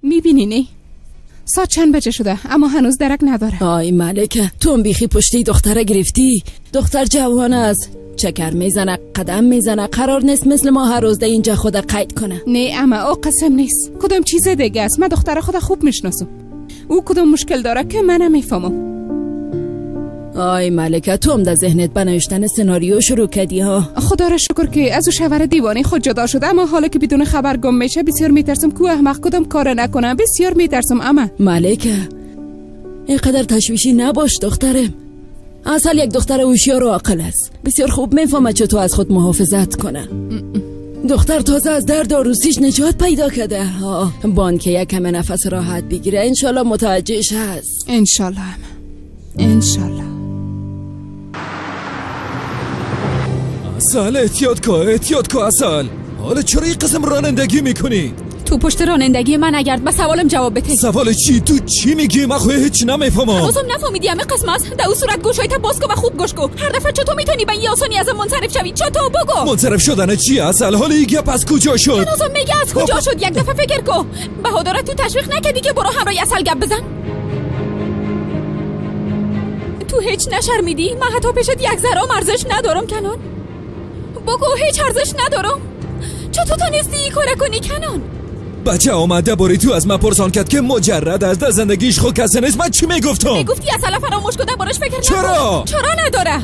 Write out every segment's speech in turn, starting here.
میبینی نی؟ ساعت چند بجه شده اما هنوز درک نداره. آی ملکه، تو هم بیخی پشتی دختره گرفتی. دختر جوان است، چکر میزنه، قدم میزنه، قرار نیست مثل ما هر روز ده اینجا خود قید کنه. نه اما او قسم نیست، کدام چیز دیگه است. من دختر خود خوب میشناسم. او کدام مشکل داره که من نمیفهمم. آی ملکه، تو هم در ذهنت بنوشتن سناریو شروع کردی ها. خدا را شکر که از او شوهر دیوانه خود جدا شد، اما حالا که بدون خبر گم میشه بسیار میترسم که احمق کدام کار نکنه. بسیار میترسم. اما ملکه، اینقدر تشویشی نباش دخترم. اصل یک دختر هوشیار و عاقل است، بسیار خوب میفهمه چطور از خود محافظت کنه. دختر تازه از درد عروسیش نجات پیدا کرده ها. بان که یک کم نفس راحت بگیره انشالله متوجهش هست. انشالله انشالله. اصل احتیاط که اصل. حالا چرا این قسم رانندگی میکنی؟ تو پشت رانندگی من اگرد به سوالم جواب بده. سوال چی؟ تو چی میگی؟ من خواهی هیچ نمیفهمم. هنوزم نفهمیدی همه قسم است. در اون صورت گوشایت باز کن و خوب گوش کن. هر دفعه چطور میتونی به این آسانی از منصرف شوی؟ چطور بگو؟ منصرف شدن چی اصل؟ حالا این گپ از کجا شد؟ هنوزم میگه از کجا شد؟ یک دفعه فکر کن. بهادر تو تشویق نکردی که برو همراه اصل گپ بزن؟ تو هیچ نشرمیدی؟ من حتی پیشت یک ذره ارزش ندارم کنان. بگو هیچ ارزش ندارم. چطور تونستی این کار کنی کنان؟ بچه آمده باری تو از من پرسان کرد که مجرد از ده زندگیش خود کسی نیست. من چی میگفتم؟ میگفتی اصلا فراموش کده براش فکر نکن. چرا نداره؟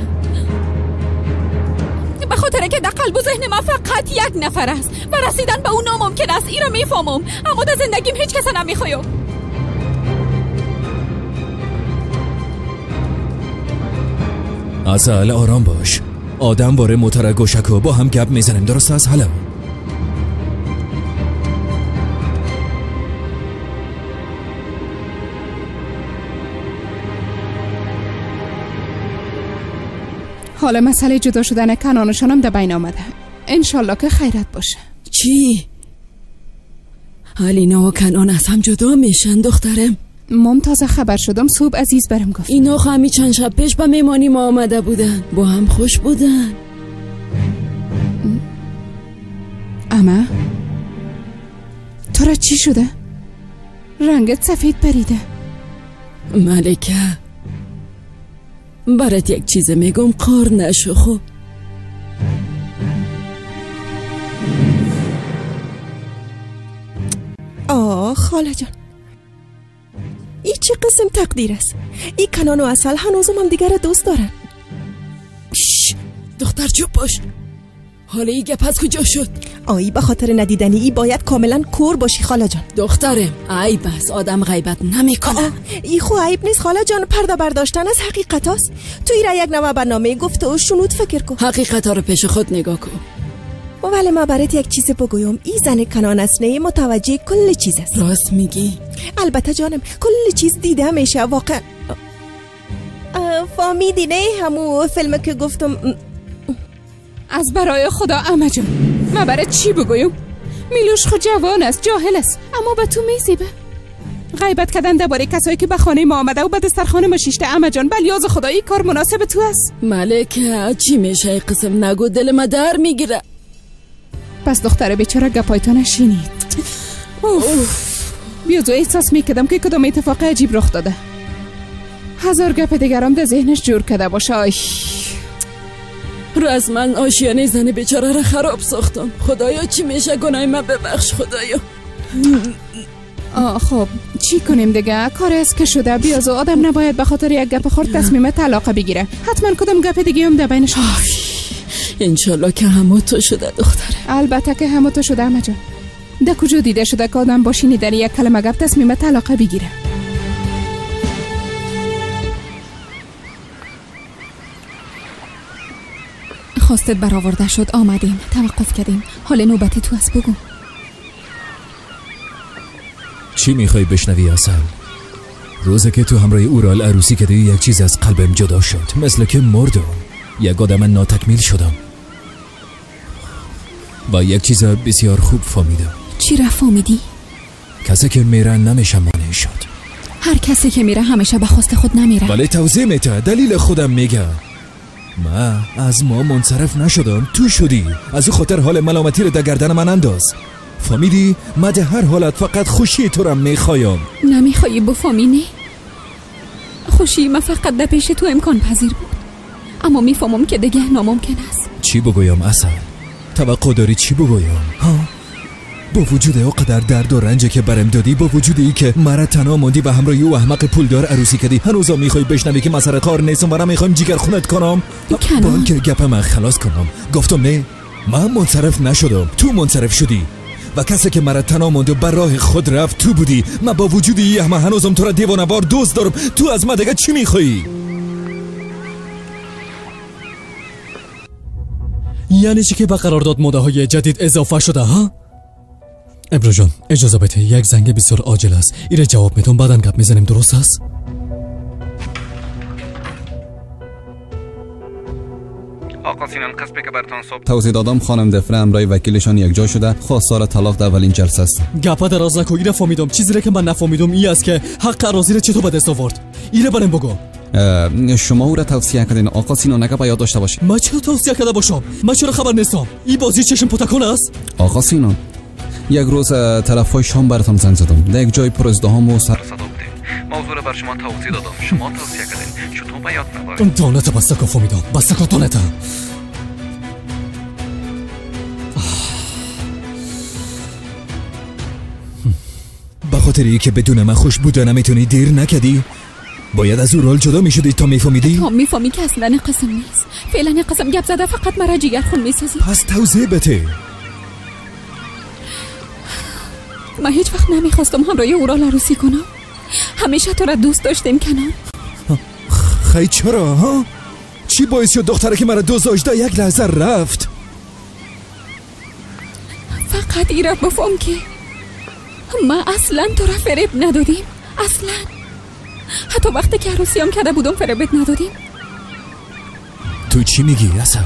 به خاطر که در قلب و ذهن من فقط یک نفر است و رسیدن به اون ناممکن است. این رو میفهمم، اما در زندگیم هیچ کس نمیخوایم. اصل آرام باش. آدم باره موتر گوشکو با هم گپ میزنیم، درست است؟ حالا حالا مسئله جدا شدن کنانشان هم در بین آمده. انشالله که خیرت باشه. چی؟ الینا و کنان از هم جدا میشن دخترم؟ ممتاز خبر شدم، صبح عزیز برم گفت. اینا همی چند شب پیش به میمانی ما آمده بودن، با هم خوش بودن. اما تو را چی شده؟ رنگت سفید پریده. ملکه، برات یک چیز میگم، قار نشو. خب خاله جان، این چه قسم تقدیر است؟ این کنان و اصل هنوزم هم دیگر دوست دارن. دختر چوب باش. حالا این گپ از کجا شد؟ آی به خاطر ندیدنی ای باید کاملا کور باشی خاله جان. دخترم عیب است، آدم غیبت نمیکنه. ای خو عیب نیست خاله جان، پرده برداشتن از حقیقت است. تو ایره یک نوع برنامه گفته و شنود فکر کن. حقیقت ها رو پیش خود نگاه کن. ولی ما برات یک چیز بگویم، این زن کنان اسنه متوجه کل چیز است. راست میگی؟ البته جانم، کل چیز دیده میشه واقعا. فهمیدی نه همون فیلم که گفتم؟ از برای خدا اما جان، من برای چی بگویم؟ میلوش خود جوان است، جاهل است، اما به تو میزیبه. غیبت کردن درباره کسایی که به خانه ما آمده و به دسترخوان ما شیشته. اما جان بلیاز خدایی کار مناسب تو است. ملکه چی میشه؟ قسم نگو، دل ما در میگیره. پس دختر بیچاره گپایتو نشینید. بیازو احساس میکردم که کدام اتفاق عجیب رخ داده. هزار گپ دیگرام در ذهنش جور کرده باشه. راز من آشیانه زن بیچاره را خراب ساختم. خدایا چی میشه؟ گناه من ببخش خدایا. خب چی کنیم دیگه؟ کار است که شده. بیازو آدم نباید به خاطر یک گپ خورد تصمیم طلاق بگیره. حتما کدام گپ دیگه هم در بینش هست. انشالله که همه تو شده دختره. البته که همه تو شده اما جان. در کجا دیده شده که آدم با شنیدن یک کلمه گپ تصمیم طلاق بگیره؟ خواستت برآورده شد، آمدیم، توقف کردیم. حال نوبت تو است، بگو. چی میخوای بشنوی اصل؟ روزه که تو همراه اورال عروسی کردی یک چیز از قلبم جدا شد، مثل که مردم. یک آدم ناتکمیل شدم و یک چیز بسیار خوب فهمیدم. چی را فهمیدی؟ کسی که میره نمیشه مانع شد. هر کسی که میره همیشه به خواست خود نمیره. ولی توضیح میده، دلیل خودم میگه. من از ما منصرف نشدم، تو شدی. از او خاطر حال ملامتی رو در گردن من انداز. فهمیدی؟ من در هر حالت فقط خوشی تو را میخوایم. نمیخوایی بفهمینی؟ خوشی من فقط در پیش تو امکان پذیر بود، اما میفهمم که دیگه ناممکن است. چی بگویم اصلا؟ توقع داری چی بگویم؟ ها؟ با وجود اقدر درد و رنجی که برم دادی، با وجود ای که مرا تنها موندی و همراه او احمق پولدار عروسی کردی، هنوزا میخوای بشنوی که من سر کار نیستم و نمیخوایم جیگر خونت کنم؟ بان که گپ من خلاص کنم. گفتم نه، من منصرف نشدم، تو منصرف شدی و کسی که مرا تنها موند و بر راه خود رفت تو بودی. من با وجود ای همه هنوزم تو را دیوانه‌وار دوست دارم. تو از من دیگه چی میخوایی؟ یعنی چی که به قرارداد مده‌های جدید اضافه شده ها؟ ابرو جان اجازه بده، یک زنگ بسیار عاجل است. ایره جواب میدم، بعدن گپ میزنیم. درست است؟ آقا سینان قصبی که براتون صبح توضیح دادم خانم دفره امرای وکیلشان یک جا شده، خواستار طلاق در اولین جلسه است. گپا دراز نکو، ایره فهمیدم. چیزی که من نفهمیدم ای است که حق عراضی را چطور به دست آورد. ایره برام بگو. شما او را توصیه کردین آقا سینان، نگه باید داشته باشید. من چرا توصیه کرده باشم؟ من چرا خبر نیستم؟ این بازی چشم پتکان است. آقا سینان، یک روز طرفای شام براتون زنگ زدم، در یک جای پر ازدحام و صدا بودیم. موضوع را بر شما توضیح دادم، شما توصیه کردین، چطور به یاد نبارید؟ دانت بسته که فهمیدم، بسته که دانت. به خاطر ای که بدون من خوش بوده نمیتونی دیر نکدی؟ باید از او رول جدا میشدی تا میفهمیدی؟ تا میفهمی که اصلا قسم نیست. فعلا قسم گپ زده فقط مرا جیگر خون میسازی. پس توضیح بده. من هیچ وقت نمیخواستم همراه اورال عروسی کنم. همیشه تو را دوست داشتم کنار. خیلی چرا ها؟ چی باعث شد دختره که مرا دوست داشته یک لحظه رفت؟ فقط ای را بفهم که من اصلا تو را فریب ندادیم. اصلا حتی وقتی که عروسی هم کرده بودم فریبت ندادیم. تو چی میگی اصلا؟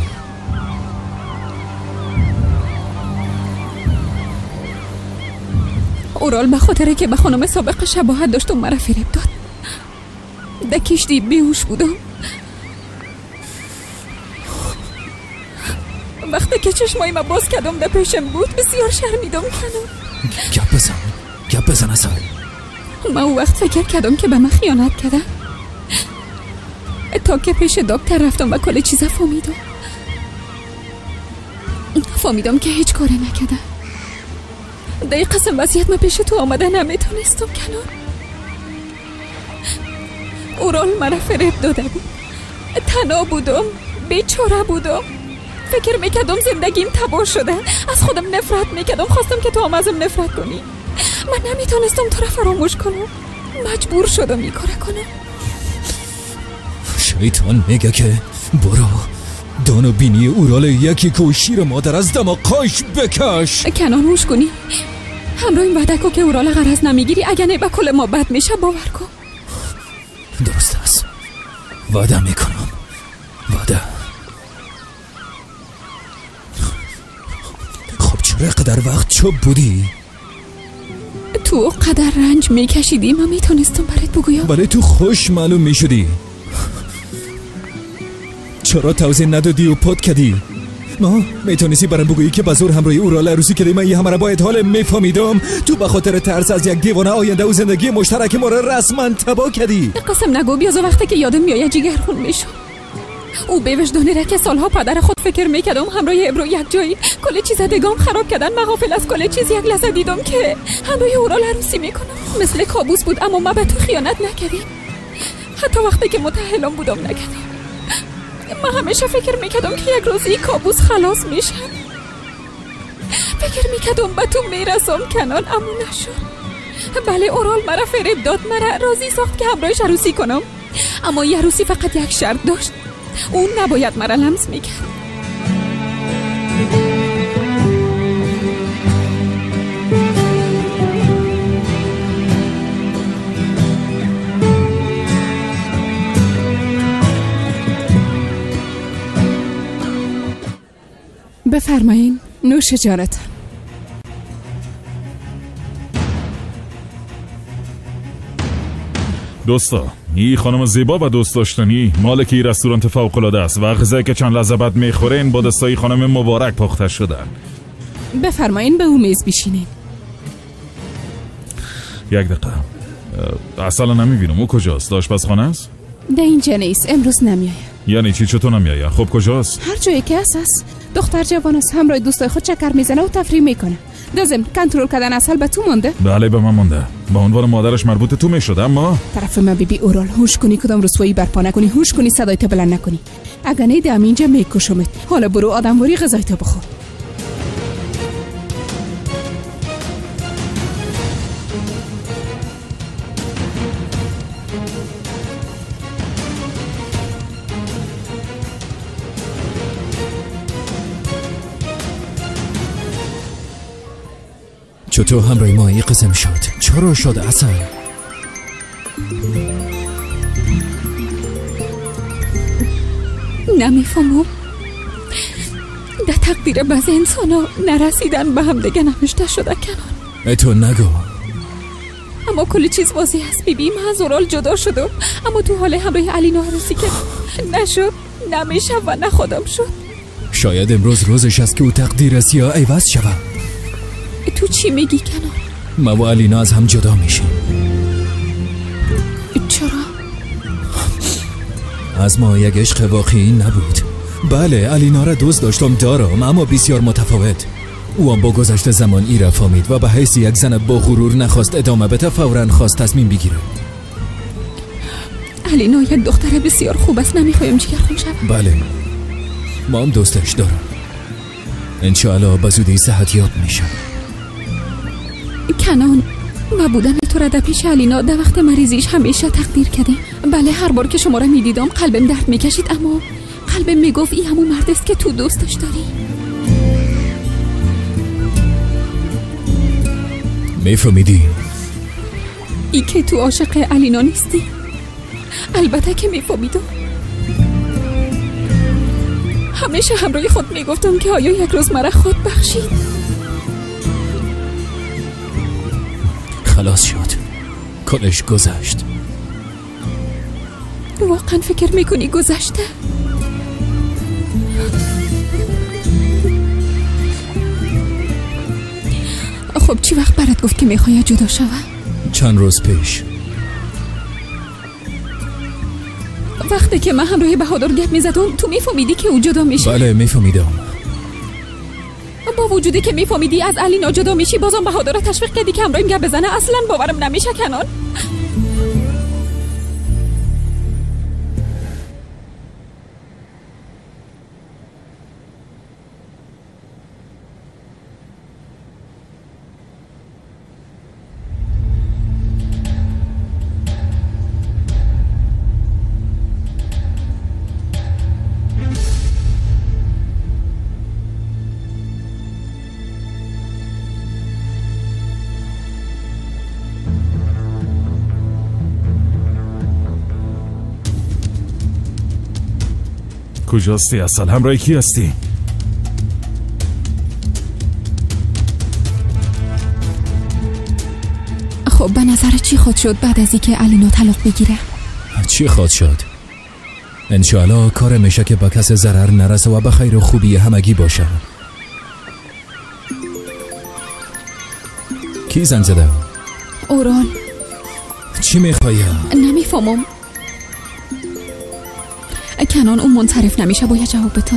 اورال به خاطره که به خانم سابق شباهت داشت و مرا فریب داد. در کشتی بیهوش بودم. وقتی که چشمای ما باز کردم در پیشم بود بسیار شرمیدم کنم. گپ بزن اصلا. من اون وقت فکر کردم که به من خیانت کرده، تا که پیش دکتر رفتم و کل چیزا فهمیدم که هیچ کاری نکرده. در قسم وضعیت من پیش تو آمده نمیتونستم کنار. اورال مرا فریب داده بود. تنها بودم، بیچاره بودم. فکر میکردم زندگیم تباه شده. از خودم نفرت میکردم. خواستم که تو هم ازم نفرت کنی. من نمیتونستم تو را فراموش کنم. مجبور شدم این کار کنم. شیطان میگه که برو دانو بینی اورال یکی که شیر مادر از دماغش بکش. کنان هوش کنی. همراه این وعده که اورال غرض نمیگیری، اگه نه به کل ما بد میشه. باور کن. درست است، وعده میکنم. وعده. خب چرا قدر وقت چوب بودی؟ تو قدر رنج میکشیدی من میتونستم برات بگویم. ولی تو خوش معلوم میشدی. چرا توضیح ندادی و پد کردی؟ ما میتونستی برام بگویی که بزور همراه اورال عروسی کردی. من یه همه را باید حال میفهمیدم. تو به خاطر ترس از یک دیوانه آینده و زندگی مشترک ما را رسما تباه کردی. قسم نگو. بیازو وقتی که یادم میآید جیگر خون میشم. او به وجدانی را که سالها پدر خود فکر میکردم همراه ابرو یک جایی کل چیز دگام خراب کردن. من غافل از کل چیز یک لحظه دیدم که همراه اورال عروسی میکنم. مثل کابوس بود، اما ما به تو خیانت نکردیم. حتی وقتی که متأهلم بودم نکردم. من همیشه فکر میکردم که یک روز این کابوس خلاص میشن. فکر میکردم به تو میرسم کنان، اما نشد. بله اورال مرا فریب داد. مرا راضی ساخت که همراهش عروسی کنم، اما این عروسی فقط یک شرط داشت. اون نباید مرا لمس میکرد. بفرمایین، نوش جانتان. دوستا، این خانم زیبا و دوست داشتنی مالک این رستوران فوق‌العاده است و غذایی که چند لحظه بعد میخورین با دستای خانم مبارک پخته شده. بفرمایین به اون میز بشینین. یک دقیقه. اصلا نمیبینم. او کجاست؟ آشپزخانه است؟ ده اینجا نیست، امروز نمیایه. یعنی چی؟ چطور نمیایه؟ خب کجاست؟ هر جایی که هست. دختر جوان است، همراه دوستای خود چکر میزنه و تفریح میکنه. لازم کنترل کردن اصل به تو مونده؟ بله به من مونده. به عنوان مادرش مربوط تو میشد، اما طرف من بیبی اورال، هوش کنی کدام رسوایی برپا نکنی، هوش کنی صدایت بلند نکنی. اگه نیدم اینجا میکشمت. حالا برو آدمواری غذایتو بخور. چطور همراه ما این قسم شد؟ چرا شد اصلا؟ نمیفهمم. در تقدیر بعض انسان ها نرسیدن به هم دیگه نوشته شده کنن. تو نگو. اما کل چیز واضح است. بیبی من از اورال جدا شدم، اما تو حال همراه الینا عروسی که نشد، نمیشه و نه خودم شد. شاید امروز روزش است که او تقدیر است یا عوض شود. تو چی میگی کنار؟ ما و الینا از هم جدا میشیم. چرا؟ از ما یک عشق واقعی نبود. بله الینا را دوست داشتم دارم، اما بسیار متفاوت. او هم با گذشت زمان ای را فهمید و به حیث یک زن با غرور نخواست ادامه بده، فوراً خواست تصمیم بگیره. الینا یک دختر بسیار خوب است، نمیخوایم جگرخون شود. بله ما هم دوستش دارم. انشاءالله به زودی صحتیاب میشه. کنان ما بودن تو را در پیش الینا در وقت مریضیش همیشه تقدیر کرده. بله هر بار که شما را میدیدم قلبم درد میکشید، اما قلبم میگفت این همون مرد است که تو دوستش داری. میفهمیدی؟ ای که تو عاشق الینا نیستی؟ البته که میفهمیدم. همیشه همراه خود میگفتم که آیا یک روز مرا خود بخشید. خلاص شد، کلش گذشت. واقعا فکر میکنی گذشته؟ خب چی وقت برات گفت که میخوای جدا شوه؟ چند روز پیش. وقتی که من همراه بهادر گپ میزدم تو میفهمیدی که او جدا میشه؟ بله میفهمیدم. با وجودی که میفهمیدی از الینا جدا میشی، بازم بهادر را تشویق کردی که همراهیم گپ بزنه. اصلا باورم نمیشه کنان. کجاستی اصلا؟ همراه کی هستی؟ خب به نظر چی خود شد بعد از اینکه الینا طلاق بگیره؟ چی خود شد؟ انشاءالله کار میشه که با کس ضرر نرسه و به خیر و خوبی همگی باشه. کی زنگ زده؟ اورال. چی میخوایی؟ نمیفهمم. کنان اون منصرف نمیشه، باید جواب به تو.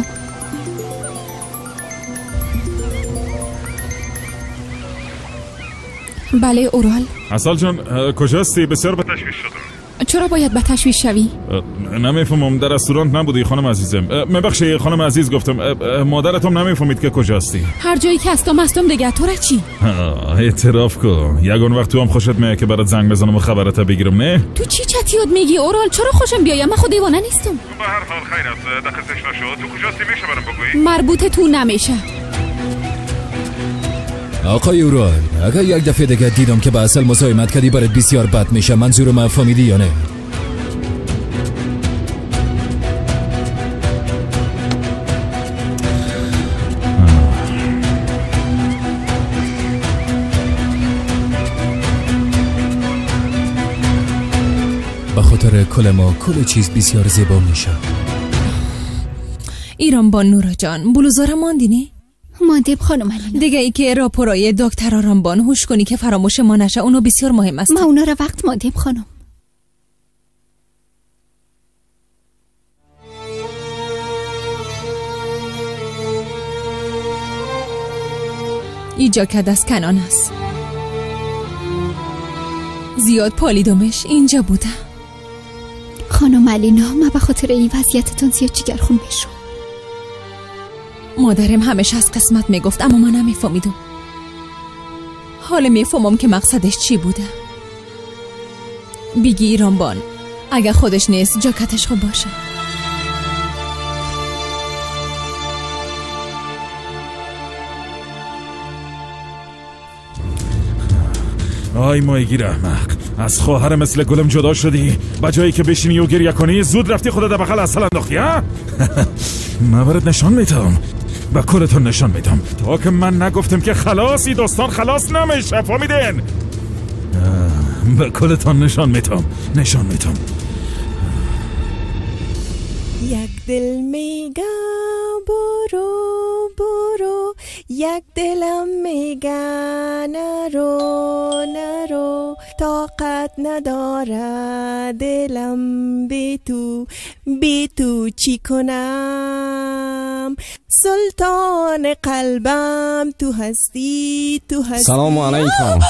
بله اورال. اصل جان کجاستی؟ بسیار به تشویش شدم. چرا باید به تشویش شوی؟ نمیفهمم. در رستوران نبودی خانم عزیزم. میبخشی خانم عزیز گفتم. مادرتم نمیفهمید که کجاستی. هر جایی که هستم دیگه. تو را چی؟ اعتراف کن. یگان وقت تو هم خوشت میاد که برات زنگ بزنم و خبرت بگیرم، نه؟ تو چی چتیات میگی اورال؟ چرا خوشم بیایم؟ من خود دیوانه نیستم. به هر حال خیر است. دقیقش نشد. تو کجاستی میشه برام بگویی؟ مربوط تو نمیشه. آقای اورال، اگر یک دفعه دیگه دیدم که به اصل مزاحمت کردی برات بسیار بد میشه. منظورم فهمیدی یا نه؟ به خاطر کل ما کل چیز بسیار زیبا میشه. ایران با نورا جان بلوزارم ماندینی؟ مادب خانم علینا. دیگه ای که راپورای دکتر آرامبان هوش کنی که فراموش ما نشه، اونو بسیار مهم است. ما اونا را وقت مادب خانم. ای جاکت از کنان است. زیاد پالیدمش اینجا بوده. خانم علینا، ما به خاطر این وضعیتتون زیاد جگرخون میشم. مادرم همیشه از قسمت میگفت اما من نمیفهمیدم. حالا میفهمم که مقصدش چی بوده. بیگی ایرانبان اگه خودش نیست جاکتش خوب باشه. آی ماهیگیر احمق، از خواهر مثل گلم جدا شدی، با جایی که بشینی و گریه کنی زود رفتی خودت بغل عسل انداختی ها؟ من برات نشان میدم، با کلتون نشان میدم تا که من نگفتم که خلاصی داستان خلاص نمیشه. فهمیدین؟ با کلتون نشان میدم. یک دل میگه برو برو، یک دلم میگه نرو، طاقت نداره دلم بی تو چی کنم، سلطان قلبم تو هستی. سلام علیکم.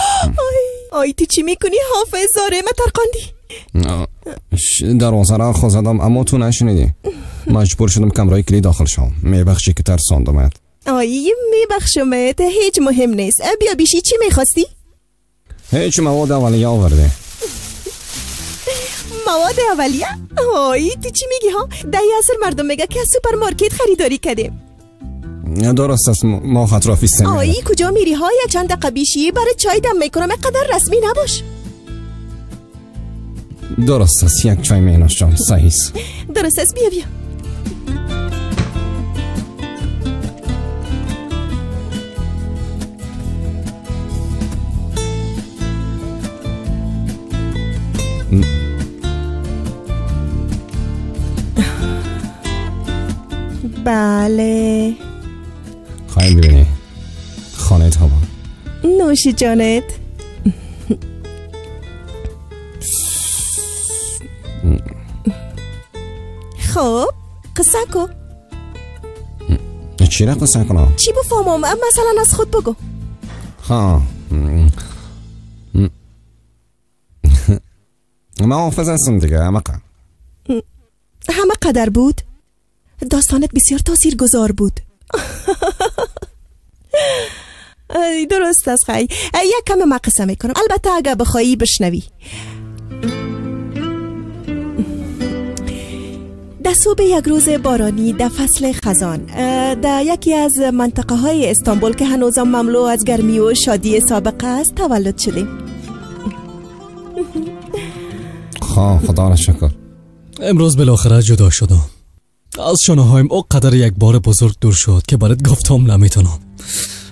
آی تو چی میکنی حافظ؟ زاره ما ترقاندی. دروازه را خود زدم اما تو نشنیدی. مجبور شدم کمرای کلی داخل شم. میبخشی که ترساندمت. آی میبخشمت، هیچ مهم نیست. بیا بیشی چی میخواستی؟ هیچ مواد اولیه آورده. مواد اولیه؟ آی تو چی میگی ها؟ دهی اصل مردم میگه که سوپرمارکت خریداری کردیم. درست است، ما اطرافی سمیده. آی کجا میری ها؟ یا چند دقیقه بیشی برای چای دم میکنم، اینقدر رسمی نباش. درست است، یک چای می نوشم. صحیح است. درست است، بیا بله خواهی ببینی خانه تا با نوش جانت. خب قصه کو. چی را قصه کنم؟ چی بفهمم؟ مثلا از خود بگو. ها ما حافظ هستم دیگه. همه قدر بود. داستانت بسیار تاثیر گذار بود. درست است خواهی. یک کم ما قصه میکنم، البته اگه بخواهی بشنوی. در صبح یک روز بارانی در فصل خزان در یکی از منطقه های استانبول که هنوزم مملو از گرمی و شادی سابقه است تولد شدیم. خدا را شکر. امروز بالاخره جدا شدم. از شانه‌هایم او قدر یک بار بزرگ دور شد که برات گفتم نمیتونم.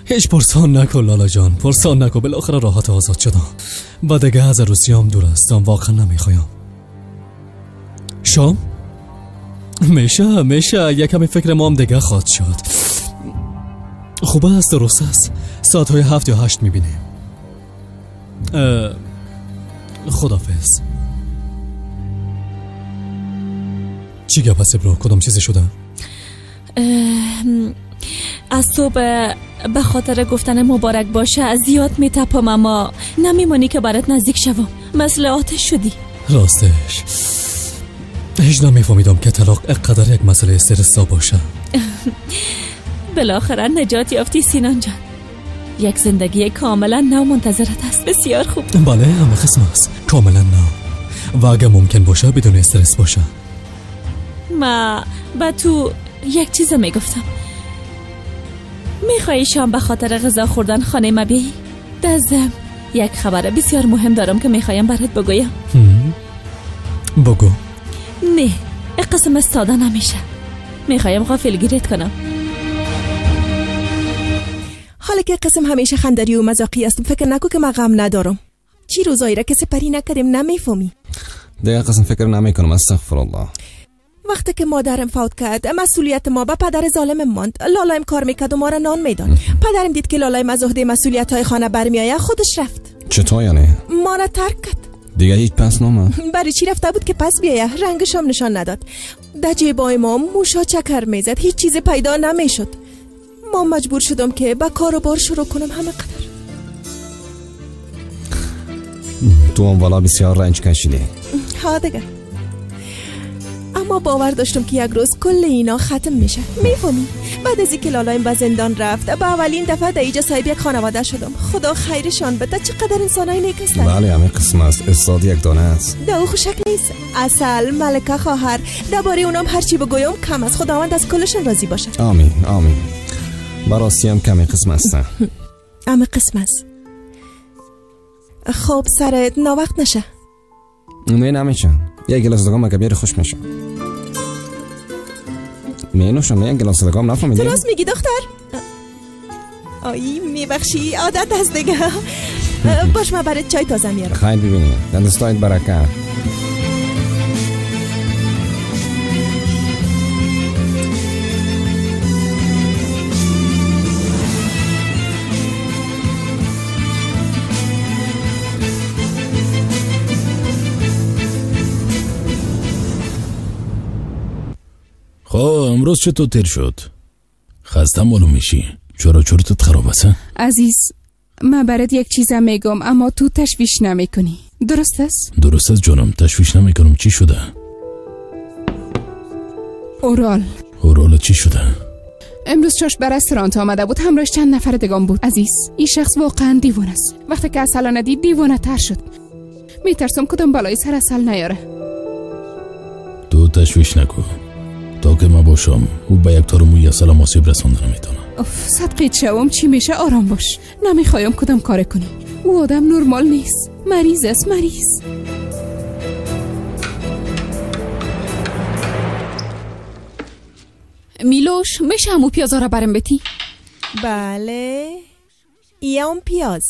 هیچ پرسان نکن لالا جان، پرسان نکن. بالاخره راحت آزاد شدم و دیگه از عروسیام دور هستم. واقعا نمیخوایم. شام؟ میشه یکمی فکر ما هم دیگه خواهد شد. خوبه است، درست است. ساعتهای 7 یا 8 میبینیم. خدافظ. چی گپ است برو؟ کدام چیزی شده؟ از صبح به خاطر گفتن مبارک باشه زیاد میتپم اما نمیمانی که برات نزدیک شوم. مثل آتش شدی. راستش هیچ نمیفهمیدم که طلاق اقدر یک مسئله استرسا باشه. بالاخره نجات یافتی سینان جان. یک زندگی کاملا نو منتظرت است. بسیار خوب. بله همه قسم است، کاملا نو و اگه ممکن باشه بدون استرس باشه. ما با تو یک چیز میگفتم. میخوایی شام به خاطر غذا خوردن خانه ما بیایی؟ دزم یک خبر بسیار مهم دارم که میخوایم برات بگویم. بگو. نه قسم ساده نمیشه. میخوایم غافلگیریت کنم. حالا که قسم همیشه خندری و مزاقی است، فکر نکو که من غم ندارم. چی روزایی را که سپری نکردیم نمیفهمی. دیگه قسم فکر نمی کنم. استغفر الله. وقتی که مادرم فوت کرد مسئولیت ما به پدر ظالمم ماند. لالایم کار میکرد و ما را نان میداد. پدرم دید که لالایم از عهده مسئولیت‌های خانه برمیآید، خودش رفت. چطور یعنی؟ ما را ترک کرد. دیگه هیچ پس نامد؟ برای چی رفته بود که پس بیایه؟ رنگش هم نشان نداد. در جیبای ما موشا چکر میزد، هیچ چیز پیدا نمیشد. ما مجبور شدم که با کار و بار شروع کنم. همه قدر تو هم والا بسیار رنج کشیدی. ها دیگه، اما باور داشتم که یک روز کل اینا ختم میشه. میفهمی؟ بعد از اینکه لالایم به زندان رفت، با اولین دفعه در اینجا صاحب یک خانواده شدم. خدا خیرشان بده، چقدر انسانای نیک هستند. بله، همه قسم است. استاد یک دانه است. دو خوشک نیست. اصل، ملکه، خواهر، درباره اونام هر چی بگویم کم است. خداوند از کلشون راضی باشه. آمین آمین. براستی هم کمی قسم هستن. همه قسم است. خب سرت ناوقت نشه. نه نمیشه. یک گلاس دگام مگه بیاری خوش میشه. مینوشم یک گلاس دگام نفهمیدی؟ درست میگی دختر؟ آی میبخشی، عادت هست دیگه. باش من برات چای تازه میارم. خیر ببینی. دستایت برکت. خب امروز چطور تیر شد؟ خسته معلوم میشی. چرا چرتت خراب است؟ عزیز، من برات یک چیزم میگم اما تو تشویش نمیکنی. درست است؟ درست است جانم، تشویش نمیکنم. چی شده؟ اورال چی شده؟ امروز چاش به رستوران آمده بود، همراهش چند نفر دگان بود. عزیز، این شخص واقعا دیوانه است. وقتی که اصلا ندید دیوانه تر شد. میترسم کدام بلایی سر اصل نیاره. تو تشویش نکن. تا که ما باشم او به یک تار موی اصلا آسیب رسانده نمیتونه. صدقیت شوم چی میشه؟ آرام باش. نمیخوایم کدام کار کنی. او آدم نرمال نیست. مریض است، مریض. میلوش میشه همو پیازا را برم بتی؟ بله، اون پیاز.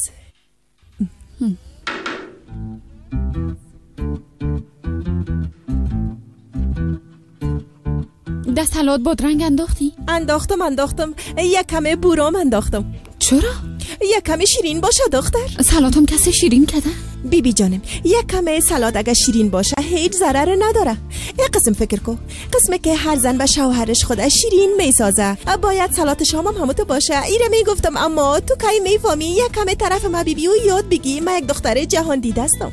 در سلات بادرنگ انداختی؟ انداختم. یک کمه بورام انداختم. چرا؟ یک کمه شیرین باشه دختر. سلاتم کسی شیرین کده؟ بیبی جانم، یک کمه سلات اگه شیرین باشه هیچ ضرر نداره. یک قسم فکر کن، قسمه که هر زن به شوهرش خودش شیرین میسازه، باید سلات شام هم همونطور باشه. ایره میگفتم اما تو کی میفهمی. یک کمه طرف ما بیبی و یاد بگی. من یک دختر جهان دیده هستم.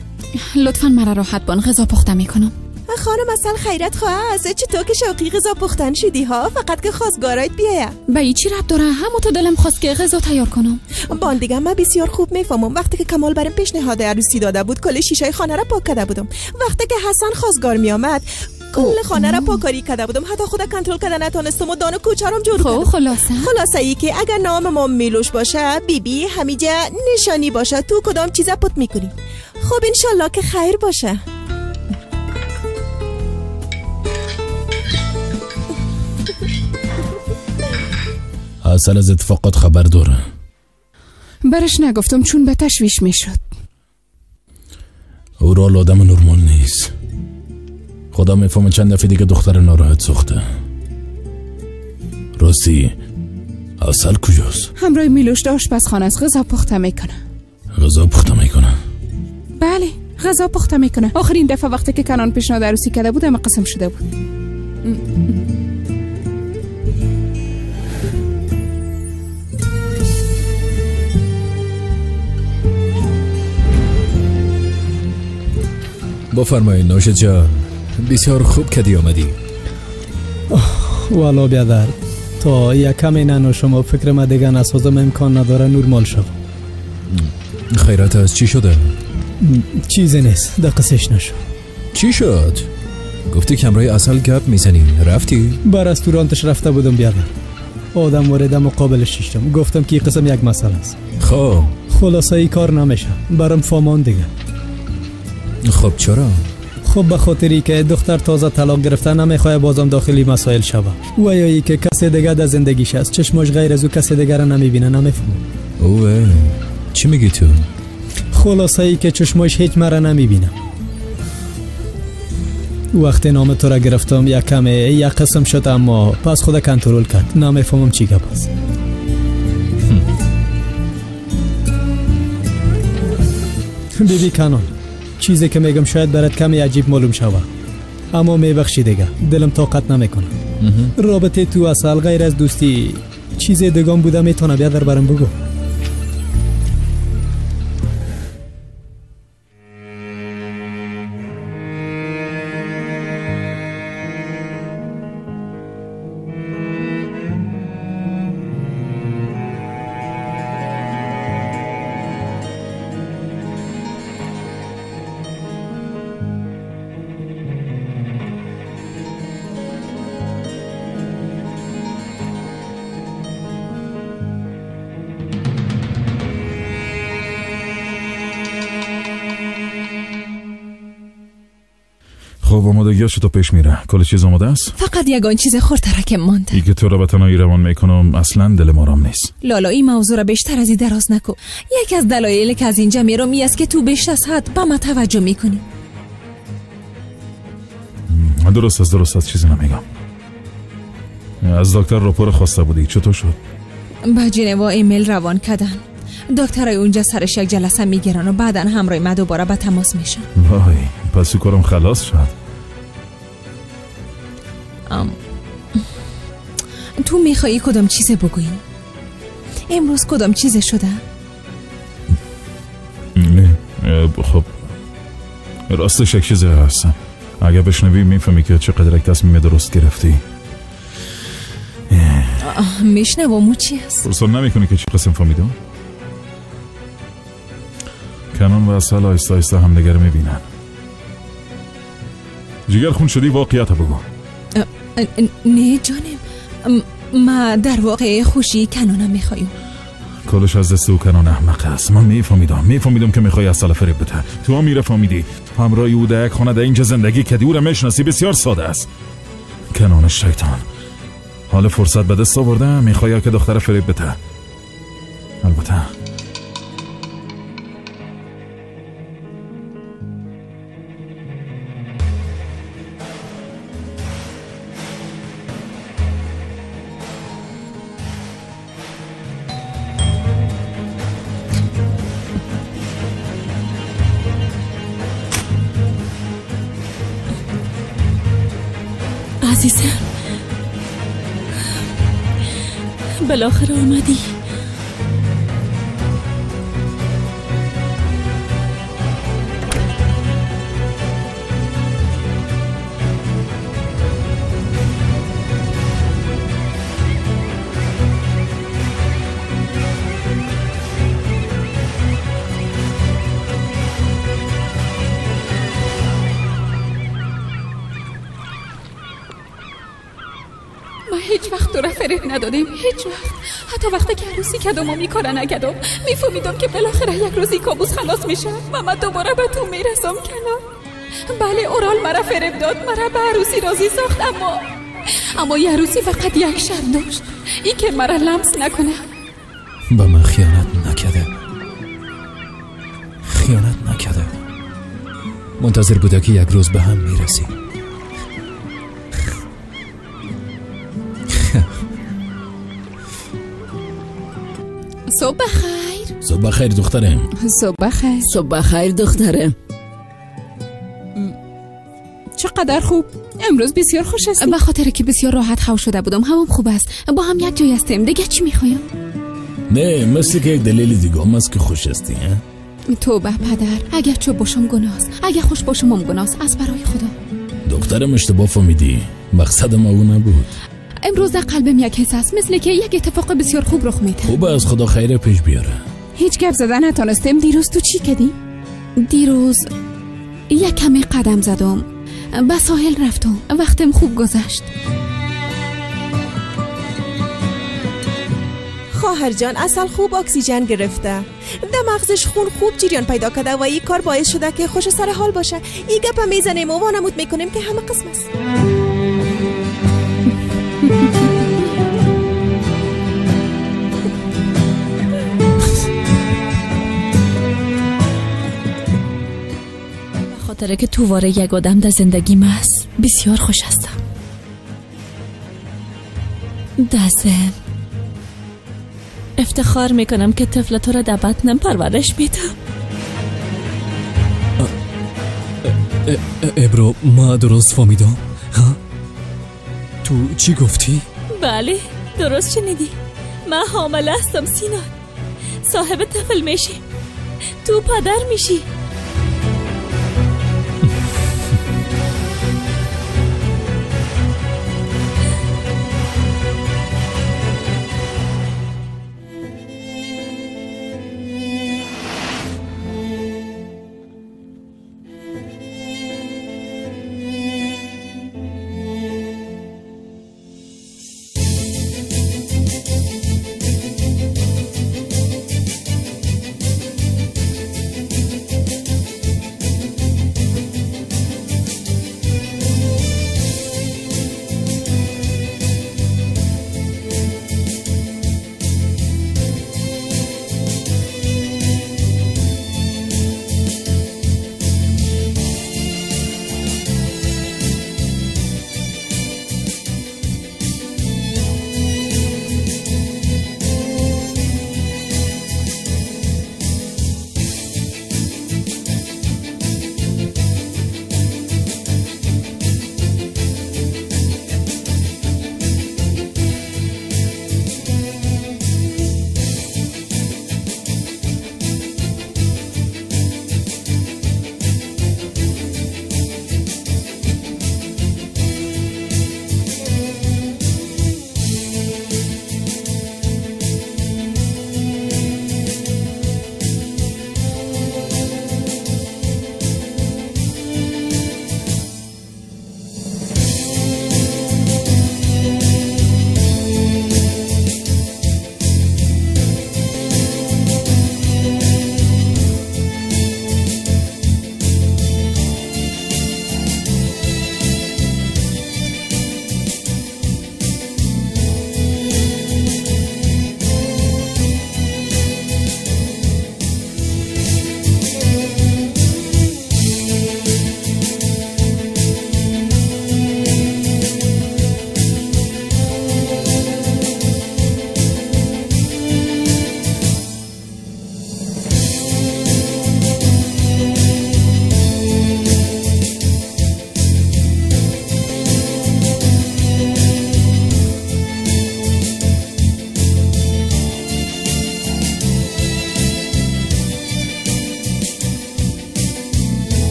لطفاً مرا راحت بان، غذا پخته میکنم. خانم اصل خیرت خواه است. چطور که شوقی غذا پختن شدی ها؟ فقط که خواستگارایت بیایه. به ای چی ربط داره؟ همون تو دلم خواست که غذا تیار کنم. بان دیگه من بسیار خوب میفهمم. وقتی که کمال برام پیشنهاد عروسی داده بود کل شیشه خانه را پاک کرده بودم. وقتی که حسن خواستگار می آمد کل خانه را پاکاری کرده بودم. حتی خود کنترل کردن نتونستم و دان کوچارم جور کردم. خلاصه ای که اگر نام ما میلوش باشه بیبی همیجا نشانی باشه تو کدام چیزا پت میکنی. خب انشالله که خیر باشه. اصل از اتفاقات خبر داره. برش نگفتم چون به تشویش میشد. اورال آدم نرمال نیست. خدا میفهمه چند دفعه دیگه دختر ناراحت ساخته. راستی اصل کجاست؟ همراه میلوش در آشپزخانه است. غذا پخته میکنه. بله، غذا پخته میکنه. آخرین دفعه وقتی که کنان پیشنهاد عروسی کرده بود همه قسم شده بود. بفرمایید نوشه جان. بسیار خوب کدی آمدی. والا بیادر تا یکم اینو شما فکر ما دیگه نسازم امکان نداره نرمال شو. خیرت از چی شده؟ چیزی نیست، دقیقش نشو. چی شد؟ گفتی کمرای اصل گپ میزنی، رفتی؟ با رستورانتش رفته بودم بیادر. آدم وارد مقابلش شدم، گفتم که این قسم یک مسئله است. خب خلاصه ای کار نمیشه، برام فامان دیگه. خب چرا؟ خب به خاطری که دختر تازه طلاق گرفته نمیخواد بازم داخلی مسائل شوه و یا ای که کسی دیگه در زندگیش است چشمش غیر از او کسی دیگه را نمیبینه. نمیفهمم. اوه چی میگی تو؟ خلاصه ای که چشمش هیچ مرا نمیبینه. وقتی نام تو را گرفتم یک کمه یک قسم شد، اما پس خود کنترل کرد. نمیفهمم چی گپ است. بیبی کانون، چیزی که میگم شاید برات کمی عجیب معلوم شود، اما میبخشی دیگه، دلم طاقت نمیکنه. رابطه تو اصل غیر از دوستی چیز دیگه بوده، میتونه بیا در برم بگو. خب آمادگی چطور پیش میره؟ کل چیز آماده است؟ فقط یگان چیز خردترکم مانده. ای که تو را به تنهایی روان میکنم اصلا دلم آرام نیست. لالا این موضوع را بیشتر از این دراز نکن. یکی از دلایلی که از اینجا میرم این است که تو بیشتر از حد به من توجه میکنی. درست است چیزی نمیگم. از دکتر راپور خواسته بودی، چطور شد؟ با جنوا ایمیل روان کردن. دکترای اونجا سرش یک جلسه میگیرن و بعدا همراه ما دوباره به تماس میشن. وای پس کارم خلاص شد. تو میخوایی کدام چیز بگویی؟ امروز کدام چیز شده؟ نه خب راستش یک چیزی هست. اگه بشنوی میفهمی که چقدر یک تصمیم درست گرفتی. میشنوم چی هست؟ فرصت نمیکنی که چی قسم فهمیدم؟ کنون و اصل آیسته آیسته هم دیگر میبینن. جگر خون شدی واقعیت بگو. نه جانم، ما در واقع خوشی کنونم میخوایم. کلش از دست او کنون احمق است. من میفهمیدم که میخوای اصل فریب بده. تو هم میره فهمیدی همراه او در یک خانه در اینجا زندگی کردی، او را میشناسی. بسیار ساده است. کنون شیطان حال فرصت به دست آورده، میخوای که دختر فریب بده. البته عزیزم بالاخره آمدی. هیچ وقت تو را فریب ندادیم، هیچ وقت. حتی وقتی که عروسی کردم و میکاره نکردم میفهمیدم که بالاخره یک روزی کابوس خلاص میشه و من دوباره به تو میرسم کنار. بله اورال مرا فریب داد، مرا به عروسی راضی ساخت، اما یه عروسی فقط یک شرط داشت، این که مرا لمس نکنه. به من خیانت نکرده. منتظر بوده که یک روز به هم میرسیم. صبح بخیر دخترم. صبح بخیر دخترم. چقدر خوب. امروز بسیار خوش هستی. به خاطر که بسیار راحت خو شده بودم، همم خوب است. با هم یک جای هستیم. دیگه چی میخوایم؟ نه مثل که یک دلیل دیگه هم است که خوش هستی. توبه پدر، اگر چو باشم گناه است، اگر خوش باشم هم گناه است. از برای خدا دخترم اشتباه فهمیدی. مقصد ما او نبود. امروز در قلبم یک حس است، مثل که یک اتفاق بسیار خوب رخ میده. خوبه، از خدا خیر پیش بیاره. هیچ گپ زدن نتونستیم. دیروز تو چی کردی؟ دیروز یک کمی قدم زدم، به ساحل رفتم، وقتم خوب گذشت. خواهر جان اصل خوب اکسیژن گرفته، در مغزش خون خوب جریان پیدا کرده و این کار باعث شده که خوش سر حال باشه. این گپ میزنیم و وانمود میکنیم که همه قسم است. خاطر که تو واره یک آدم در زندگیم است بسیار خوش هستم. دستم افتخار میکنم که طفل تو را در بطنم پرورش میدم. ابرو ما درست فهمیدم؟ ها؟ تو چی گفتی؟ بله درست شنیدی. من حامله هستم سینان. صاحب طفل میشی. تو پدر میشی.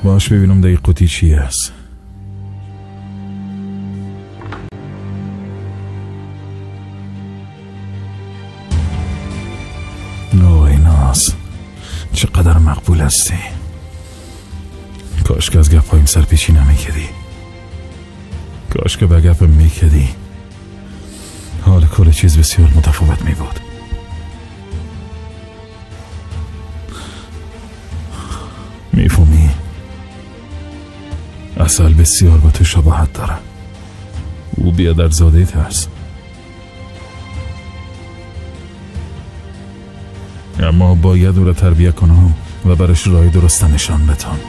باش ببینم در قوطی چی هست. اوه ناز چقدر مقبول هستی. کاش که از گپایم سرپیچی نمیکردی. کاش که به گپم میکردی حال کل چیز بسیار متفاوت میبود. میفهمی؟ عسل بسیار با تو شباهت داره. او بیادر زاده هست، اما باید او را تربیه کنم و برش راه درست نشان بدم.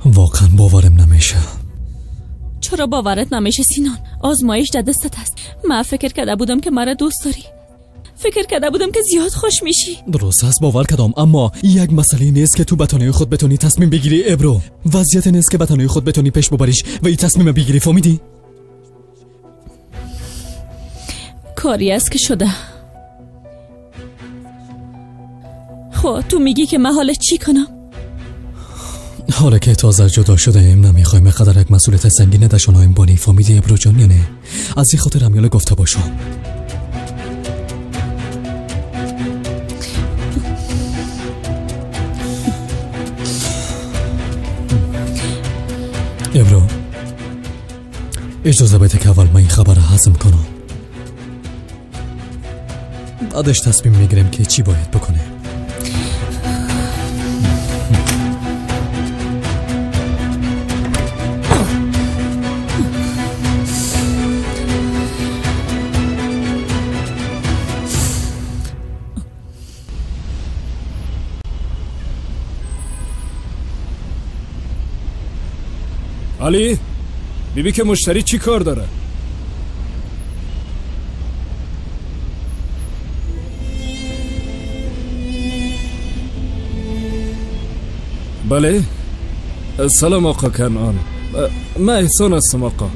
واقعا باورم نمیشه. چرا باورت نمیشه سینان؟ آزمایش در دستت است. من فکر کرده بودم که مرا دوست داری فکر کرده بودم که زیاد خوش میشی. درست است، باور کردم، اما یک مسئله نیست که تو بتانه خود بتونی تصمیم بگیری ابرو. وضعیت نیست که بتانه خود بتونی پیش ببریش و این تصمیم بگیری، فهمیدی؟ کاری است که شده. خب تو میگی که من حالا چی کنم؟ حالا که تازه جدا شده ایم نمیخوایم اقدر یک مسئولیت سنگین دشانایم بانی، فهمیدی ابرو جان یا نه؟ از این خاطر هم گفته باشم. ابرو اجازه بده که اول من این خبر هضم کنم، بعدش تصمیم میگیرم که چی باید بکنه. علی، بیبی که مشتری چی کار داره؟ بله؟ سلام آقا کنعان، من احسان هستم آقا.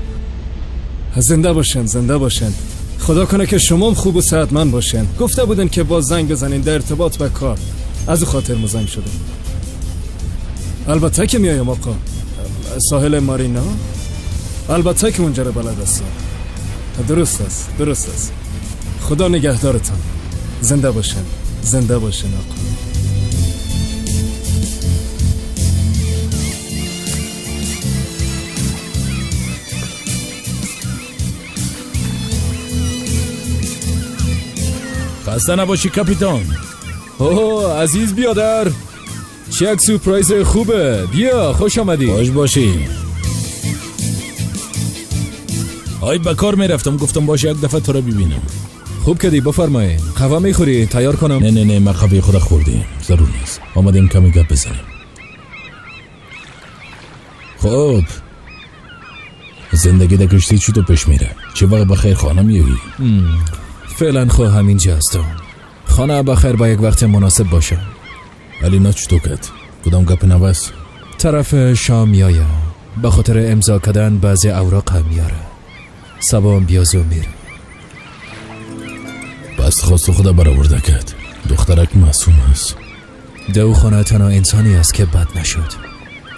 زنده باشن، زنده باشن. خدا کنه که شما خوب و صحتمند باشن. گفته بودن که باز زنگ بزنین در ارتباط به کار، از خاطر مزاحم شدم. البته که میایم آقا. ساحل مارینا؟ البته که اونجا رو بلد هستم. درست است، درست است. خدا نگهدارتان. زنده باشن، زنده باشن آقا. خسته نباشی کاپیتان. اوه عزیز بیادر، چه یک سورپرایز خوبه. بیا خوش آمدی. خوش باشی. آی به کار میرفتم، گفتم باشه یک دفعه تو رو ببینم. خوب کردی، بفرمایید. قهوه میخوری؟ تیار کنم؟ نه من قهوه خود خوردیم، ضرور نیست. آمدیم کمی گپ بزنیم. خب زندگی در کشتی چطور پیش میره؟ چه وقت بخیر خانه میایی؟ فعلا خو همینجا هستم. خانه بخیر با یک وقت مناسب باشه. علی نه چطور کرد؟ کدام گپ نوست؟ طرف شام میایم، به خاطر امضا کردن بعضی اوراق هم میاره. صبح بیازو میره. بس خواست خدا برآورده کرد. دخترک معصوم است. دو خانه تنها انسانی است که بد نشد.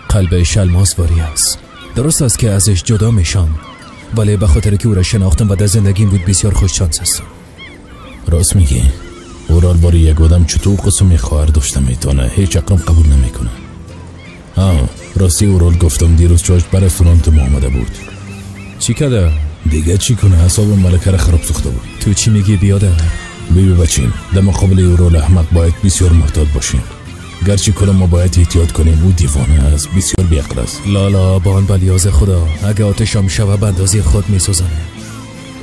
قلب شلماس واری است. درست است که ازش جدا میشم، ولی به خاطر که او را شناختم و در زندگیم بود بسیار خوش شانس هستم. راست میگی. اورال باری یک آدم چطور قسم خواهر داشته میتونه هیچ اقرام قبول نمیکنه. راستی اورال گفتم دیروز چاش بر رستورانت ما آمده بود. چی کرده؟ دیگه چی کنه؟ حساب ملکه را خراب ساخته بود. تو چی میگی بیادر؟ بیبی بچین، در مقابل اورال احمق باید بسیار محتاط باشیم. گرچه کل ما باید احتیاط کنیم، او دیوانه است، بسیار بی‌عقل است. لالا با آن بلیاز خدا، اگه آتشم شوه بندازی خود میسوزنه.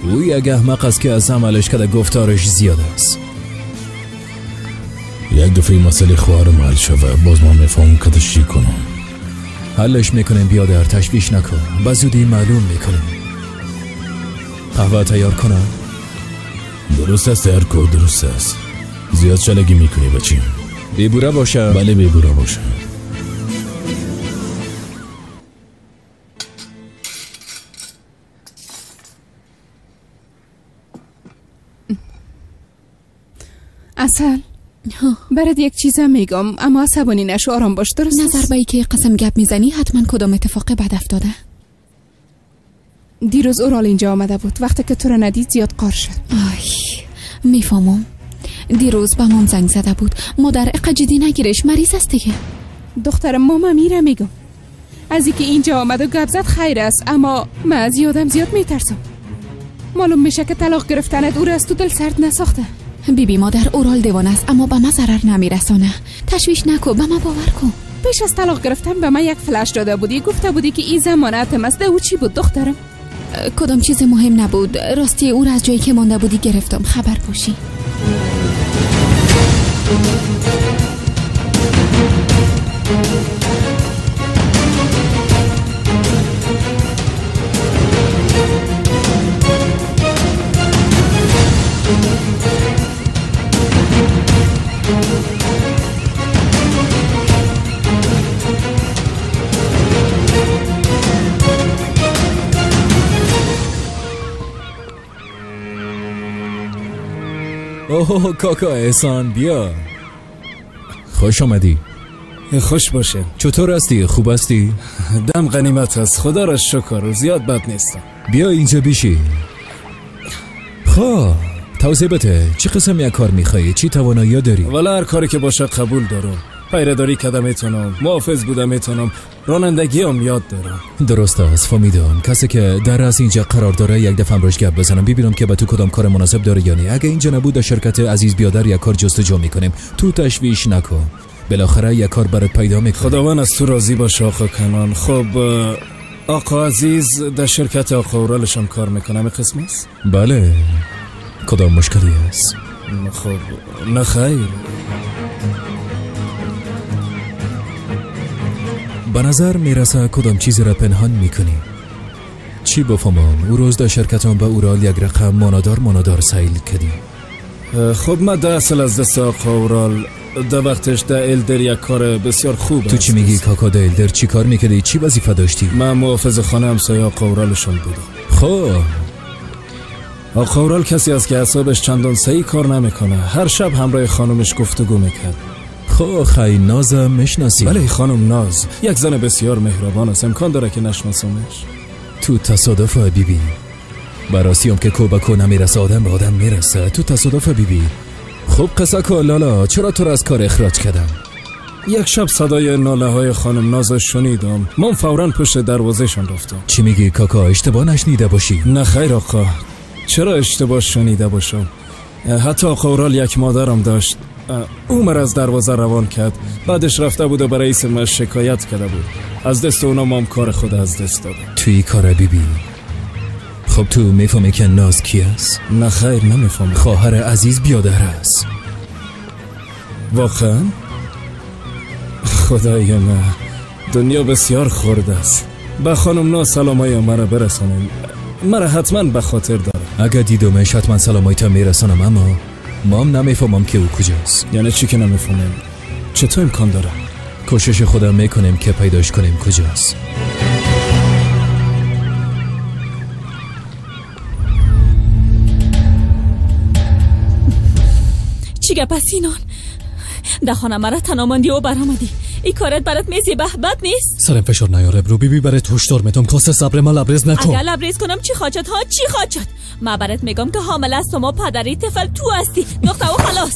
او یک احمق است که از عملش کده گفتارش زیاد است. یک دفعه مسئله خواهرم حل شوه باز ما میفهمم کدش چی کنم. حلش میکنیم بیادر، تشویش نکن، به زودی معلوم میکنیم. قهوه تیار کنم؟ درست است ارکو، درست است. زیاد چلگی میکنی بچیم. بیبوره باشه؟ بله بیبوره باشه. اصل برات یک چیزم میگم، اما عصبانی نشو، آرام باش. درست نظر به ای که قسم گپ میزنی حتما کدام اتفاق بد افتاده. دیروز اورال اینجا آمده بود، وقتی که تو رو ندید زیاد قار شد. میفهمم. دیروز با مام زنگ زده بود، مادر اقا جدی نگیرش، مریض است دیگه. دخترم ماما میره میگم، از اینکه اینجا آمد و گپ زد خیر است، اما من از یادم زیاد میترسم. معلوم میشه که طلاق گرفتنت او را از تو دل سرد نساخته. بیبی مادر اورال دیوانه است، اما به ما ضرر نمیرسانه. تشویش نکن، به ما باور کن. پیش از طلاق گرفتن به من یک فلش داده بودی، گفته بودی که این ضمانت مسته. او چی بود دخترم؟ کدام چیز مهم نبود. راستی او را از جایی که مانده بودی گرفتم، خبر باشی. اوه کاکا احسان بیا. خوش آمدی. خوش باشه. چطور هستی؟ خوب هستی؟ دم غنیمت هست، خدا را شکر، زیاد بد نیستم. بیا اینجا بیشی. خب توضیح بده چی قسم یک کار میخوایی؟ چی توانایی داری؟ والا هر کاری که باشه قبول دارم. پیرداری کردم میتونم، محافظ بودم میتونم، رانندگی هم یاد دارم. درست است فهمیدم. کسی که در رأس اینجا قرار داره یک دفعه امروز گپ بزنم ببینم که به تو کدام کار مناسب داره یا نه. اگه اینجا نبود در شرکت عزیز بیادر یک کار جستجو میکنیم. تو تشویش نکن، بالاخره یک کار برات پیدا میکنه. خداوند از تو راضی باشه آقا کنان. خب آقا عزیز در شرکت آقا اورالشان کار میکنم قسم است؟ بله. کدام مشکلی است؟ خب نه خیر. به نظر میرسه کدام چیزی را پنهان میکنی. چی بفهمم؟ او روز در شرکتان به اورال یک رقم مانادار سیل کردی. خب من در اصل از دست آقا اورال در وقتش در الدر یک کار بسیار خوب. تو چی میگی کاکا؟ در الدر چی کار میکردی؟ چی وظیفه داشتی؟ من محافظ خانه همسایه آقا اورالشون بودم. خب آقا اورال کسی است که اعصابش چندان صحیح کار نمیکنه. هر شب همراه خانمش گفتگو میکرد. خب خیلی نازم میشناسی؟ بله خانم ناز یک زن بسیار مهربان است، امکان داره که نشناسمش. تو تصادف بیبی براسیم که کو به کو نمیرسه آدم به آدم میرسه. تو تصادف بیبی. خب قصه کن لالا، چرا تو را از کار اخراج کردم؟ یک شب صدای ناله های خانم ناز شنیدم، من فوراً پشت دروازه شان رفتم. چی میگی کاکا؟ اشتباه نشنیده باشی؟ نه خیر آقا، چرا اشتباه شنیده باشم؟ حتی آقا اورال یک مادرم داشت، او مرا از دروازه روان کرد. بعدش رفته بود و برای رئیس ما شکایت کرده بود. از دست اونا ما هم کار خود از دست دادم. توی کار بیبی. خب تو میفهمی که ناز کی است؟ نه خیر نمیفهمم. خواهر عزیز بیادر است. واقعا؟ خدای من، دنیا بسیار خرد است. به خانم ناز سلامای مرا برسانیم، مرا حتما به خاطر داره. اگه دیدمش حتما سلامایت میرسانم، اما ما هم نمیفهمم که او کجاست. یعنی چی که نمیفهمم؟ چطور امکان داره؟ کوشش خودم میکنیم که پیداش کنیم کجاست. چی گپ است سینان؟ در خانه مرا تنها ماندی و برآمدی. این کارت برات میزی بد نیست؟ سرم فشار نیاره برو بیبی برات هشدار میدم کاسه صبر ما لبریز نکن. اگر لبریز کنم چی خواهد ها؟ چی خواهد شد؟ من برات میگم که حامله است و ما پدری طفل تو هستی. دختر و خلاص.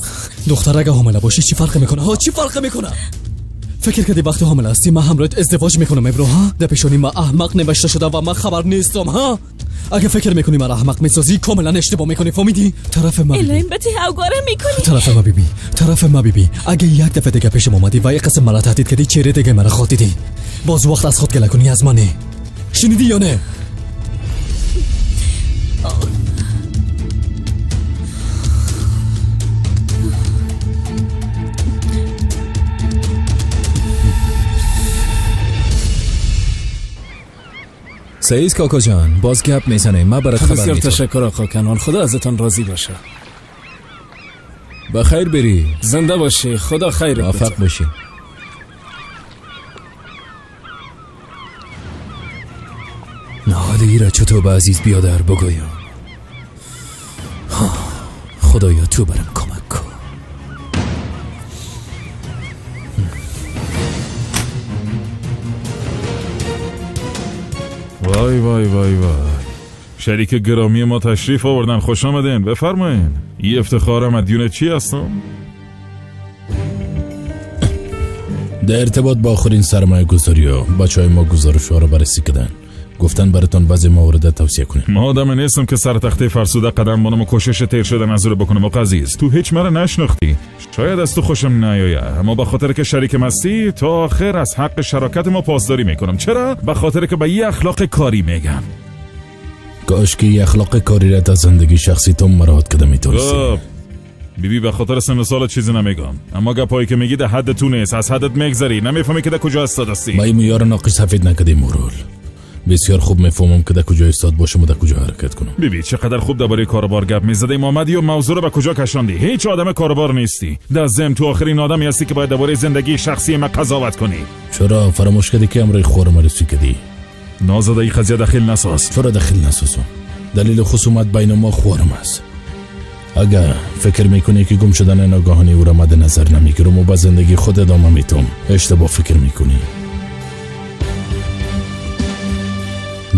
دختر اگه حامله باشی چی فرق میکنه ها؟ چی فرق میکنه؟ فکر کردی وقتی حامله هستی من همراهت ازدواج میکنم ابرو ها؟ در پیشانی من احمق نوشته شده و من خبر نیستم ها؟ اگه فکر میکنی من احمق میسازی کاملا اشتباه میکنی. فهمیدی؟ طرف ما بیبی. الان بهت اوگاره میکنی. طرف ما بیبی. اگه یک دفعه دیگه پیشم اومدی و یک قسم مرا تهدید کردی چهره دیگه مرا خاطیدی. باز وقت از خود گله کنی از منی. شنیدی یا نه؟ سعید کاکا جان باز گپ میزنه. ما برات خبر میدم. بسیار تشکر آقا کنان، خدا ازتان راضی باشه. بخیر بری. زنده باشی، خدا خیرت بده. موفق باشی. نهاده را چطور به عزیز بیادر بگویم؟ خدایا تو برم کمک کن. وای وای وای وای، شریک گرامی ما تشریف آوردن. خوش آمدین، بفرمایین. این افتخار مدیون چی هستم؟ در ارتباط با آخرین سرمایه گذاری ها بچه های ما گزارش ها رو بررسی کردن، گفتن براتون بعضی موارد توصیه کنیم. ما آدم نیستم که سر تخته فرسوده قدم بانم و کوشش تیر شدن از رو بکنم. و عزیز تو هیچ مرا نشناختی، شاید از تو خوشم نیاید، اما به خاطر که شریک مستی تا آخر از حق شراکت ما پاسداری میکنم. چرا؟ به خاطر که به یه اخلاق کاری میگم. کاش که یه اخلاق کاری را در زندگی شخصی تو مراعات کده میتونستی. بیبی به خاطر سن و سال چیزی نمیگم، اما گپایی که میگی ده حد تو نیست، از حدت میگذری، نمیفهمی که ده کجا استاد هستی. ما این میار ناقص سفید نکدیم مرول. بسیار خوب میفهمم که در کجا استاد باشم و در کجا حرکت کنم. ببین چقدر خوب درباره کاروبار گپ میزدی محمدی و موضوع رو به کجا کشاندی. هیچ آدم کاروبار نیستی. در ضمن تو آخرین آدمی هستی که باید درباره زندگی شخصی من قضاوت کنی. چرا فراموش کردی که امروز خورم رسی کردی؟ نازاده ای قضیه داخل نساز. چرا داخل نسازم؟ دلیل خصومت بین ما خورم است. اگر فکر میکنی که گم شدن ناگهانی او را مد نظر نمیگیرم و با زندگی خود ادامه میتم، اشتباه فکر میکنی.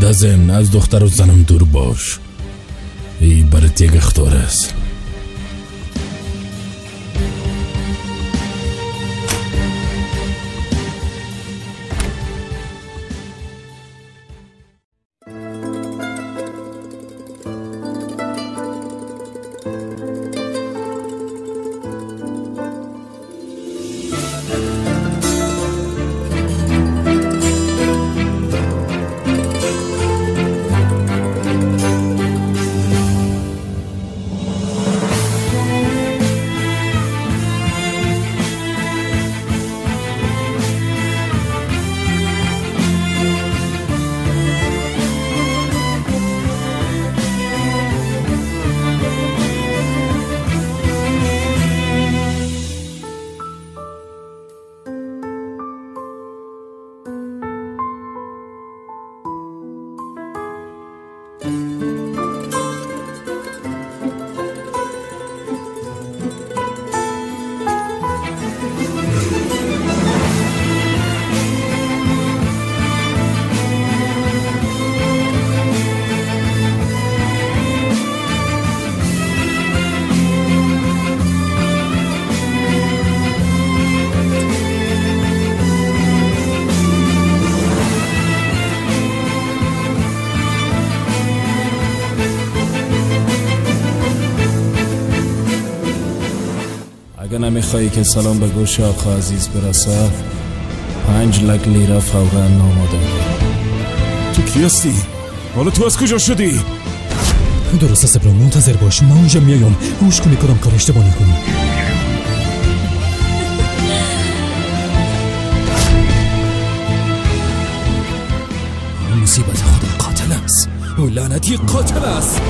در ضمن از دختر و زنم دور باش. این برات یک اخطار است. اگه نمیخوایی که سلام به گوش آقا عزیز برسه 5 لک لیره فورا ناماده. تو کی هستی؟ حالا تو از کجا شدی؟ درست است ابراهیم، منتظر باش، من اونجا میایم. گوش کنی کدام کار اشتباه نکنی. مصیبت خدا قاتل است. او لعنتی قاتل است.